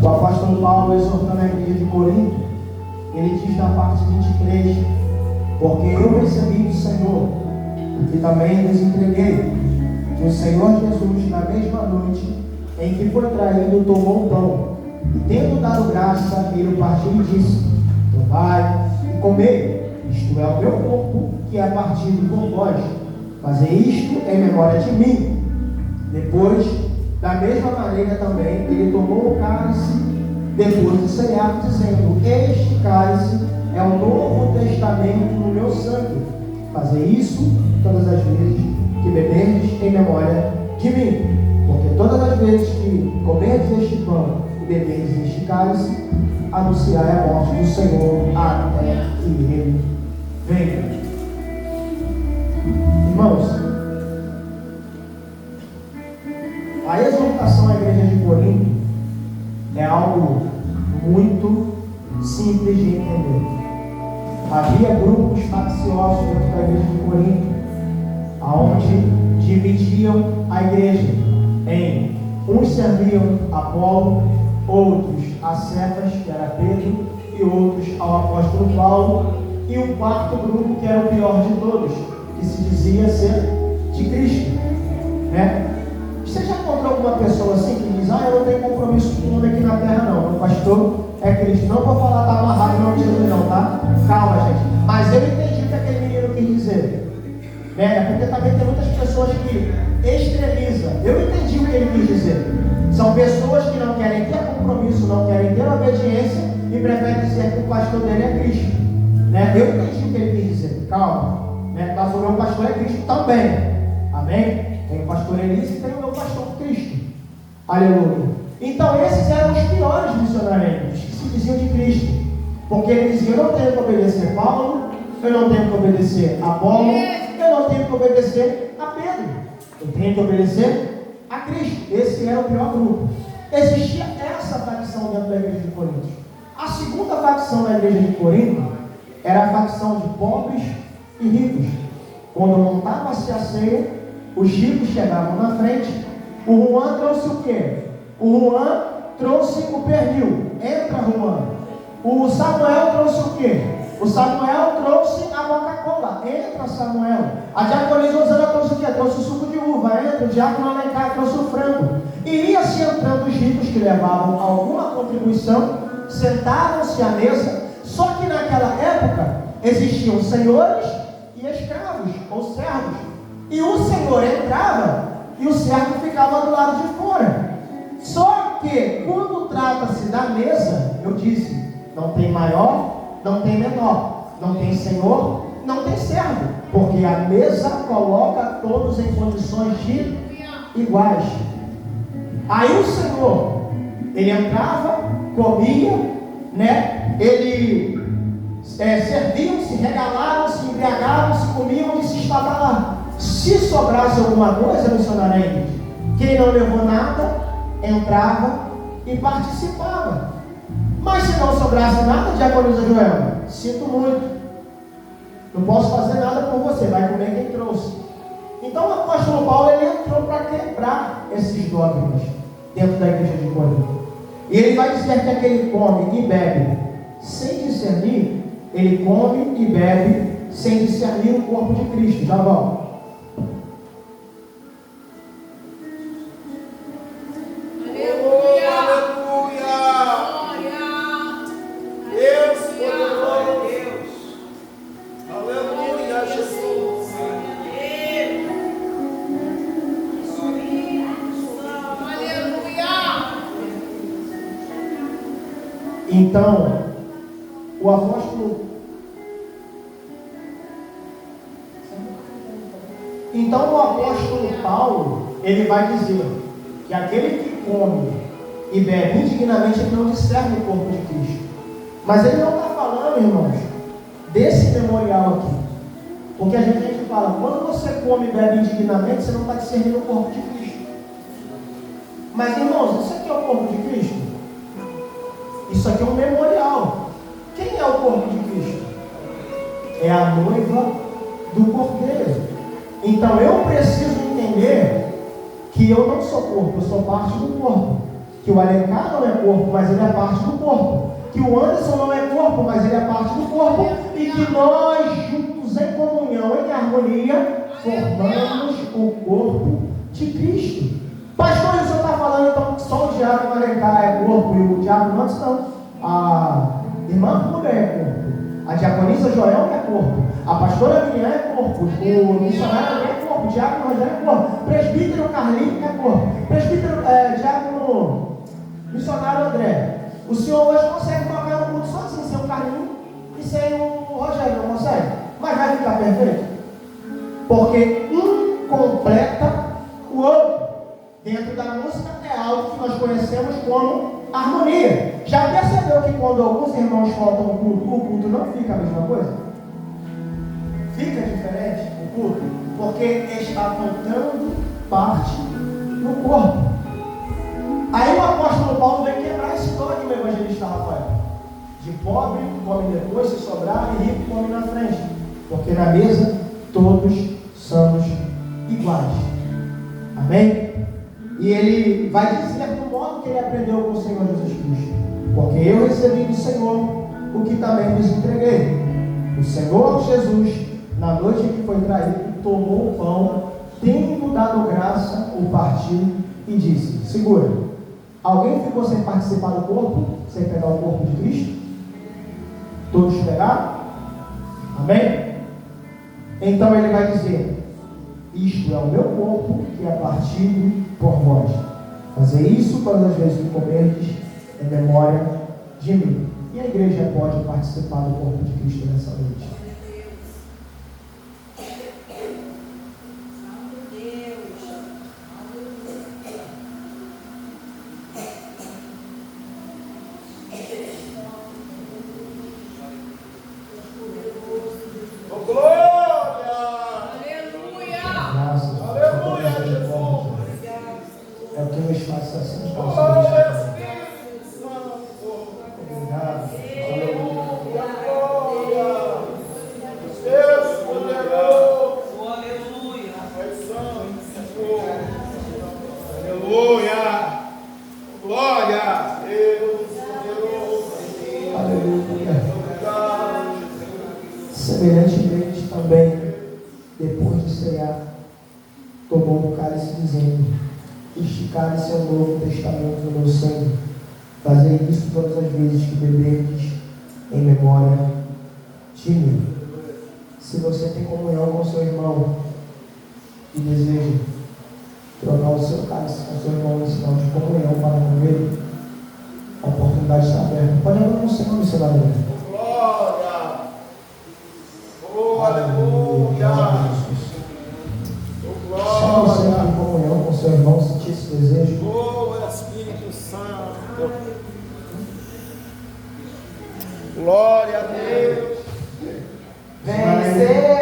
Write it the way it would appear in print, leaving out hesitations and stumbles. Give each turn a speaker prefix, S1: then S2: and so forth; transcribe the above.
S1: O apóstolo Paulo, exortando a igreja de Corinto, ele diz na parte 23: porque eu recebi do Senhor, e também lhes entreguei, que o Senhor Jesus, na mesma noite em que foi traído, tomou o pão, e tendo dado graça, ele o partiu e disse: tomai e comei, isto é o meu corpo, que é partido por vós. Fazei isto em memória de mim. Depois, da mesma maneira também, ele tomou o cálice, depois de cear, dizendo: este cálice é o novo testamento no meu sangue. Fazei isso todas as vezes que beberdes em memória de mim. Porque todas as vezes que comerdes este pão e beberdes este cálice, anunciai a morte do Senhor até que ele venha. Irmãos, a exortação à igreja de Corinto é algo muito simples de entender. Havia grupos facciosos dentro da igreja de Corinto, onde dividiam a igreja em uns serviam a Apolo, outros a Cefas, que era Pedro, e outros ao apóstolo Paulo, e um quarto grupo, que era o pior de todos, que se dizia ser de Cristo, né? Você já encontrou alguma pessoa assim que diz: eu não tenho compromisso com o homem aqui na terra não, o pastor é Cristo? Não vou falar, está amarrado, não de Jesus não, tá? Calma, gente. Mas eu entendi o que aquele menino quis dizer, né? Porque também tem muitas pessoas que extremizam. Eu entendi o que ele quis dizer. São pessoas que não querem ter compromisso, não querem ter obediência e preferem dizer que o pastor dele é Cristo, né? Eu entendi o que ele quis dizer, calma, né? Mas o meu pastor é Cristo também, amém? Tem o pastor Elias e tem o meu pastor Cristo, aleluia. Então esses eram os piores missionários, que se diziam de Cristo, porque eles diziam: eu não tenho que obedecer Paulo, eu não tenho que obedecer a Apolo, eu não tenho que obedecer a Pedro, eu tenho que obedecer a Cristo. Esse era o pior grupo. Existia essa facção dentro da igreja de Corinto. A segunda facção da igreja de Corinto era a facção de pobres e ricos. Quando montava-se a ceia, os ricos chegavam na frente. O Juan trouxe o quê? O Juan trouxe o pernil. Entra, Juan. O Samuel trouxe o quê? O Samuel trouxe a Coca-Cola. Entra, Samuel. A diaconisa Rosana trouxe o quê? Trouxe o suco de uva. Entra. O diácono Alencar trouxe o frango. E ia-se entrando os ricos que levavam alguma contribuição, sentavam-se à mesa. Só que naquela época existiam senhores e escravos, ou servos. E o senhor entrava e o servo ficava do lado de fora. Só que quando trata-se da mesa, eu disse: não tem maior, não tem menor, não tem senhor, não tem servo, porque a mesa coloca todos em condições de iguais. Aí o senhor, ele entrava, comia, né? Ele serviam, se regalavam, se embriagavam, se comiam e se estava lá. Se sobrasse alguma coisa, missionário, quem não levou nada, entrava e participava. Mas se não sobrasse nada, diaconisa Joelma, sinto muito, não posso fazer nada por você, vai comer quem trouxe. Então o apóstolo Paulo, ele entrou para quebrar esses dogmas dentro da igreja de Corinto. E ele vai dizer que aquele come e bebe sem discernir, ele come e bebe sem discernir o corpo de Cristo. Já vamos. Então, o apóstolo Paulo, ele vai dizer que aquele que come e bebe indignamente, ele não discerne o corpo de Cristo. Mas ele não está falando, irmãos, desse memorial aqui. Porque a gente fala, quando você come e bebe indignamente, você não está discernindo o corpo de Cristo. Mas, irmãos, isso aqui é o corpo de Cristo? Isso aqui é um memorial. Quem é o corpo de Cristo? É a noiva do Cordeiro. Então eu preciso entender que eu não sou corpo, eu sou parte do corpo. Que o Alencar não é corpo, mas ele é parte do corpo. Que o Anderson não é corpo, mas ele é parte do corpo. E que nós, juntos em comunhão, em harmonia, formamos o corpo de Cristo. Pastor, o senhor está falando então que só o diácono Alencar é corpo e o diácono Anderson não? A irmã Rúbia é corpo. A diaconisa Joel é corpo. A pastora Miriam é corpo. O missionário André é corpo. O diácono Rogério é corpo. O presbítero Carlinhos é corpo. Presbítero, diácono missionário André. O senhor hoje consegue tocar um culto sozinho, sem o Carlinhos e sem o Rogério, não consegue? Mas vai ficar perfeito? Porque um completa o outro. Dentro da música é algo que nós conhecemos como harmonia. Já percebeu que quando alguns irmãos faltam o culto não fica a mesma coisa? Fica diferente o culto? Porque está faltando parte no corpo. Aí o apóstolo Paulo vem quebrar esse dogma, evangelista Rafael. De pobre come depois, se sobrar, e rico come na frente. Porque na mesa todos somos iguais. Amém? E ele vai dizer do modo que ele aprendeu com o Senhor Jesus Cristo. Porque eu recebi do Senhor o que também vos entreguei. O Senhor Jesus, na noite em que foi traído, tomou o pão, tendo dado graça, o partiu e disse: segura, alguém ficou sem participar do corpo, sem pegar o corpo de Cristo? Todos pegaram? Amém? Então ele vai dizer: isto é o meu corpo que é partido por vós. Fazer isso todas as vezes que comerdes em memória de mim. E a igreja pode participar do corpo de Cristo nessa noite. Semelhantemente também, depois de cear, tomou o cálice dizendo: este cálice é o novo testamento do meu sangue. Fazei isso todas as vezes que beberdes em memória de mim. Se você tem comunhão com seu irmão e deseja trocar o seu cálice com seu irmão em sinal de comunhão para com ele, a oportunidade está aberta. Pode abrir no Senhor, missionário. Aleluia! Só você em comunhão com seu irmão, sentir esse desejo.
S2: Oh, Espírito Santo! Glória a Deus!
S1: Vencer!